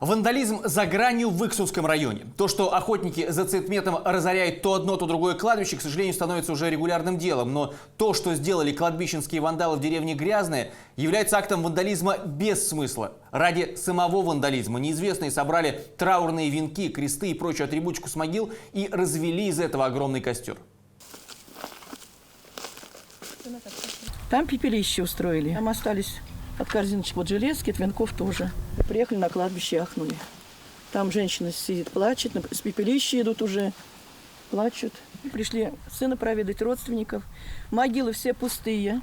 Вандализм за гранью в Иксунском районе. То, что охотники за цветметом разоряют то одно, то другое кладбище, к сожалению, становится уже регулярным делом. Но то, что сделали кладбищенские вандалы в деревне Грязное, является актом вандализма без смысла. Ради самого вандализма неизвестные собрали траурные венки, кресты и прочую атрибутику с могил и развели из этого огромный костер. Там пепелище устроили. Там остались от корзиночек вот железки, от венков тоже. Приехали на кладбище и ахнули. Там женщина сидит, плачет, с пепелища идут уже, плачут. Пришли сына проведать, родственников. Могилы все пустые.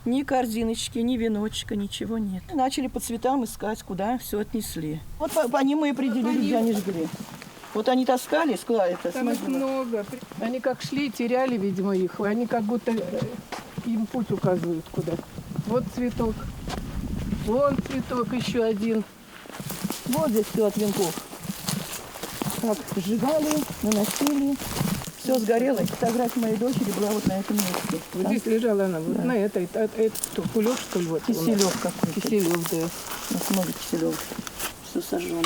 Ни корзиночки, ни веночка, ничего нет. Начали по цветам искать, куда все отнесли. Вот по ним мы и определили, где они жгли. Вот они таскали, склали это. Там их много. Они как шли, теряли, видимо, их. Они как будто им путь указывают куда. Вот цветок. Вон цветок еще один. Вот здесь все от венков. Так, сжигали, наносили. Все сгорело. Фотография моей дочери была вот на этом месте. Вот здесь лежала она, вот на этой. Это что, кулек, что ли? Вот Киселев какой-то. Киселев, да. У нас много киселев. Все сожжено.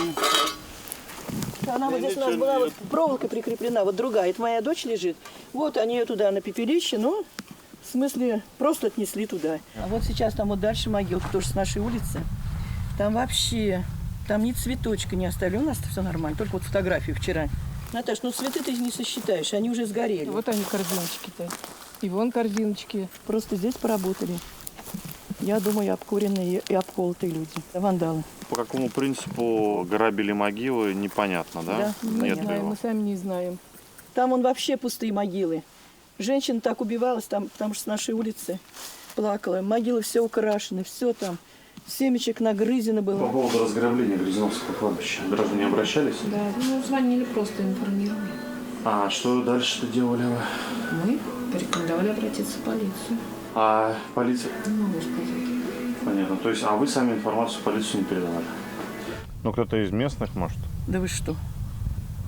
Она вот здесь у нас была вот проволокой прикреплена, вот другая. Это моя дочь лежит. Вот они ее туда на пепелище, ну, в смысле, просто отнесли туда. А вот сейчас там вот дальше могилка, тоже с нашей улицы. Там вообще, там ни цветочка не оставили. У нас все нормально, только вот фотографию вчера. Наташ, ну цветы ты не сосчитаешь, они уже сгорели. Вот они корзиночки-то. И вон корзиночки. Просто здесь поработали. Я думаю, обкуренные и обколотые люди. Вандалы. По какому принципу грабили могилы, непонятно, да? Да, Мы Нет не знаем, его. мы сами не знаем. Там он вообще пустые могилы. Женщина так убивалась там, потому что с нашей улицы плакала. Могилы все украшены, все там. Семечек нагрызено По было. поводу разграбления Грязновского кладбища граждане обращались? Да, ну звонили, просто информировали. А что дальше-то делали вы? Мы порекомендовали обратиться в полицию. А полиция? Не могу сказать. Понятно. То есть, а вы сами информацию в полицию не передавали? Ну, кто-то из местных, может? Да вы что?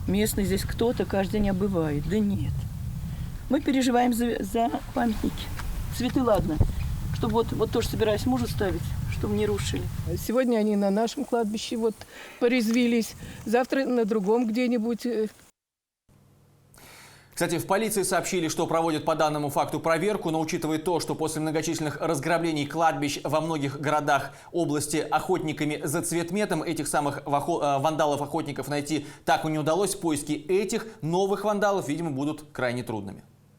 Местный здесь кто-то каждый день обывает. Да нет. Мы переживаем за памятники. Цветы, ладно. Чтобы вот тоже собираюсь мужу ставить, чтобы не рушили. Сегодня они на нашем кладбище вот порезвились. Завтра на другом где-нибудь. Кстати, в полиции сообщили, что проводят по данному факту проверку, но учитывая то, что после многочисленных разграблений кладбищ во многих городах области охотниками за цветметом этих самых вандалов-охотников найти так и не удалось, поиски этих новых вандалов, видимо, будут крайне трудными.